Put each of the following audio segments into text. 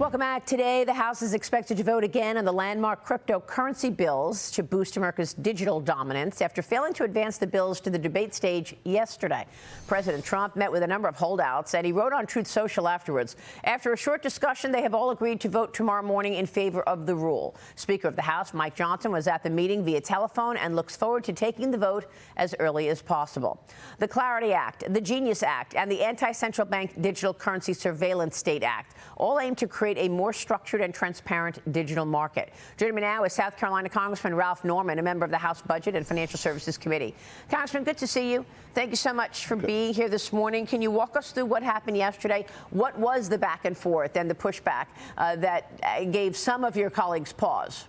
Welcome back. Today, the House is expected to vote again on the landmark cryptocurrency bills to boost America's digital dominance after failing to advance the bills to the debate stage yesterday. President Trump met with a number of holdouts, and he wrote on Truth Social afterwards. After a short discussion, they have all agreed to vote tomorrow morning in favor of the rule. Speaker of the House, Mike Johnson, was at the meeting via telephone and looks forward to taking the vote as early as possible. The Clarity Act, the Genius Act, and the Anti-Central Bank Digital Currency Surveillance State Act all aim to create a more structured and transparent digital market. Joining me now is South Carolina Congressman Ralph Norman, a member of the House Budget and Financial Services Committee. Congressman, good to see you. Thank you so much for being here this morning. Can you walk us through what happened yesterday? What was the back and forth and the pushback that gave some of your colleagues pause?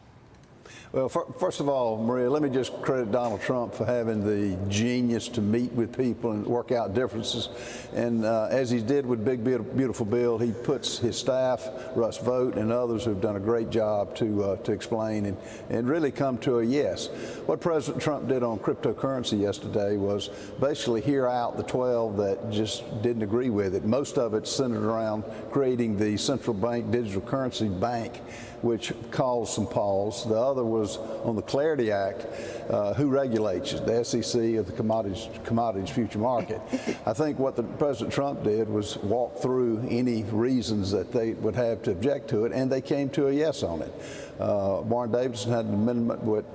Well, first of all, Maria, let me just credit Donald Trump for having the genius to meet with people and work out differences. And as he did with Big Beautiful Bill, he puts his staff, Russ Vought, and others who've done a great job to explain and really come to a yes. What President Trump did on cryptocurrency yesterday was basically hear out the 12 that just didn't agree with it. Most of it centered around creating the central bank digital currency bank, which caused some pause. The other was on the Clarity Act, who regulates it, the SEC of the commodities future market. I think what President Trump did was walk through any reasons that they would have to object to it, and they came to a yes on it. Warren Davidson had an amendment what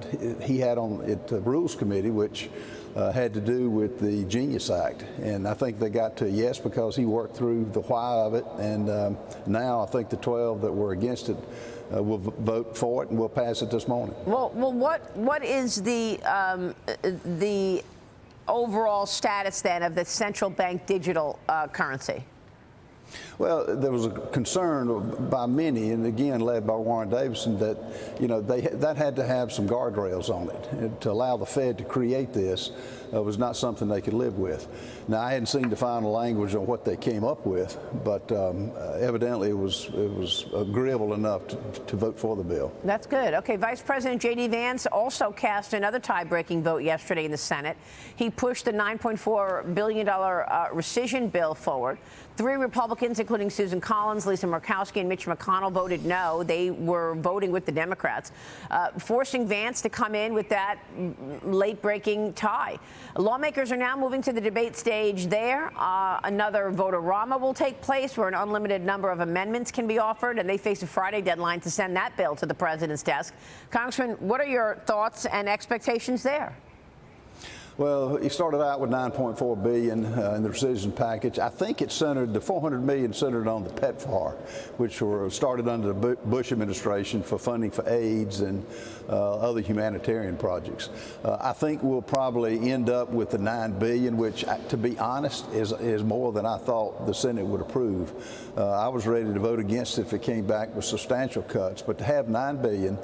he had on it, the Rules Committee, which had to do with the Genius Act, and I think they got to a yes because he worked through the why of it, and now I think the 12 that were against it will vote for it, and we'll pass it this morning. Well, what is the overall status then of the central bank digital currency? Well, there was a concern by many, and again led by Warren Davidson, that that had to have some guardrails on it. And to allow the Fed to create this was not something they could live with. Now, I hadn't seen the final language on what they came up with, but evidently it was agreeable enough to vote for the bill. That's good. Okay, Vice President J.D. Vance also cast another tie-breaking vote yesterday in the Senate. He pushed the $9.4 billion rescission bill forward. 3 Republicans, including Susan Collins, Lisa Murkowski, and Mitch McConnell, voted no. They were voting with the Democrats, forcing Vance to come in with that late-breaking tie. Lawmakers are now moving to the debate stage there. Another vote-a-rama will take place where an unlimited number of amendments can be offered, and they face a Friday deadline to send that bill to the president's desk. Congressman, what are your thoughts and expectations there? Well, he started out with $9.4 billion in the rescission package. I think it centered, the $400 million centered on the PEPFAR, which were started under the Bush administration for funding for AIDS and other humanitarian projects. I think we'll probably end up with the $9 billion, which, to be honest, is more than I thought the Senate would approve. I was ready to vote against it if it came back with substantial cuts, but to have $9 billion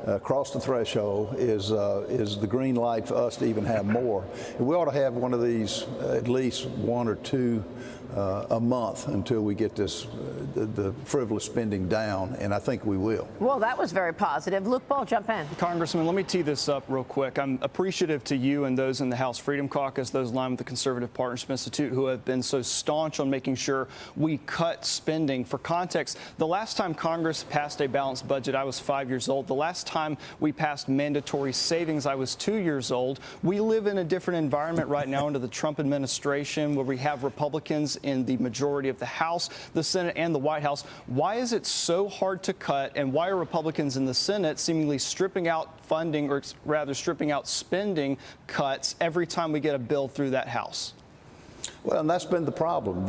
across the threshold is the green light for us to even have more. We ought to have one of these, at least 1 or 2 a month until we get this the frivolous spending down, and I think we will. Well, that was very positive. Luke Ball, jump in. Congressman, let me tee this up real quick. I'm appreciative to you and those in the House Freedom Caucus, those aligned with the Conservative Partnership Institute, who have been so staunch on making sure we cut spending. For context, the last time Congress passed a balanced budget, I was 5 years old. The last time we passed mandatory savings, I was 2 years old. We live in a different environment right now under the Trump administration, where we have Republicans in the majority of the House, the Senate, and the White House. Why is it so hard to cut, and why are Republicans in the Senate seemingly stripping out funding, or rather stripping out spending cuts every time we get a bill through that House? Well, and that's been the problem.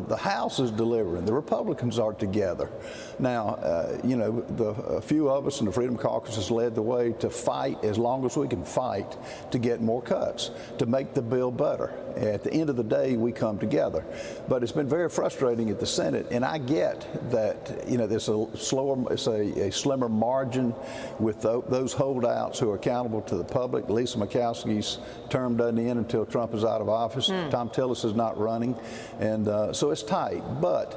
The House is delivering. The Republicans are together. Now, a few of us in the Freedom Caucus has led the way to fight as long as we can fight to get more cuts, to make the bill better. At the end of the day, we come together. But it's been very frustrating at the Senate, and I get that, there's a slimmer margin with those holdouts who are accountable to the public. Lisa Murkowski's term doesn't end until Trump is out of office. Tom Tillis is not not running, and so it's tight. But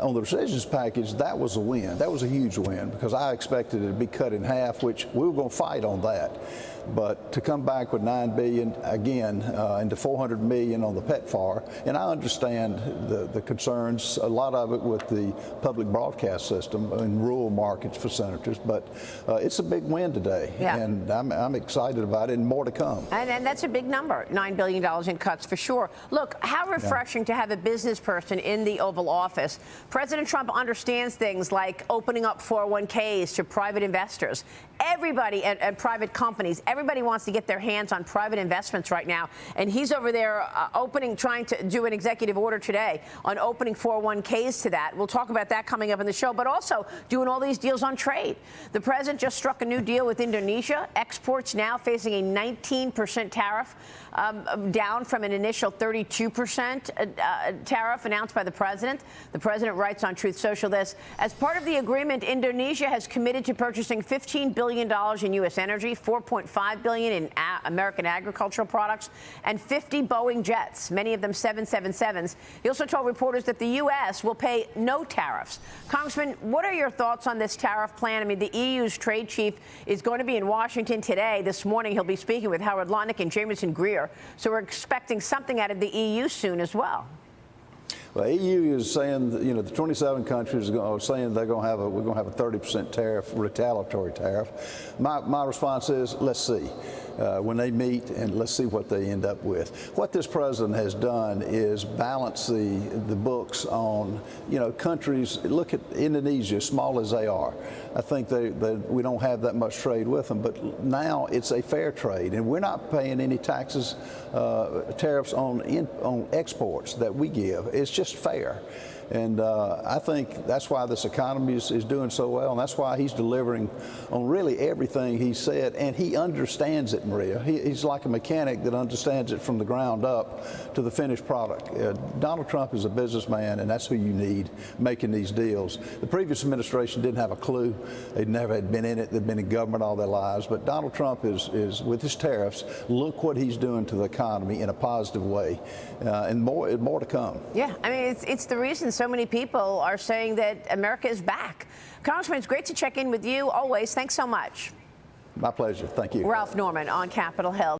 on the rescissions package, that was a win. That was a huge win because I expected it to be cut in half, which we were going to fight on that. But to come back with $9 billion again into $400 million on the PEPFAR, and I understand the concerns, a lot of it with the public broadcast system in rural markets for senators, but it's a big win today, and I'm excited about it, and more to come. And that's a big number, $9 billion in cuts for sure. Look, how refreshing to have a business person in the Oval Office. President Trump understands things like opening up 401ks to private investors. Everybody and private companies, everybody wants to get their hands on private investments right now. And he's over there trying to do an executive order today on opening 401ks to that. We'll talk about that coming up in the show, but also doing all these deals on trade. The president just struck a new deal with Indonesia. Exports now facing a 19% tariff, down from an initial 32% tariff announced by the president. The president writes on Truth Social this: as part of the agreement, Indonesia has committed to purchasing $15 billion in U.S. energy, $4.5 billion in American agricultural products, and 50 Boeing jets, many of them 777s. He also told reporters that the U.S. will pay no tariffs. Congressman, what are your thoughts on this tariff plan? I mean, the EU's trade chief is going to be in Washington today. This morning, he'll be speaking with Howard Lutnick and Jameson Greer. So we're expecting something out of the EU soon as well. Well, EU is saying, the 27 countries are saying we're going to have a 30% tariff, retaliatory tariff. My response is, let's see. When they meet, and let's see what they end up with. What this president has done is balance the books on, countries. Look at Indonesia, small as they are. I think we don't have that much trade with them, but now it's a fair trade, and we're not paying any taxes, tariffs on exports that we give. It's just fair. And I think that's why this economy is doing so well, and that's why he's delivering on really everything he said, and he understands it, Maria. He's like a mechanic that understands it from the ground up to the finished product. Donald Trump is a businessman, and that's who you need making these deals. The previous administration didn't have a clue. They never had been in it. They've been in government all their lives. But Donald Trump is with his tariffs, look what he's doing to the economy in a positive way, and more to come. Yeah, I mean, it's the reason so many people are saying that America is back. Congressman, it's great to check in with you always. Thanks so much. My pleasure. Thank you. Ralph Norman on Capitol Hill.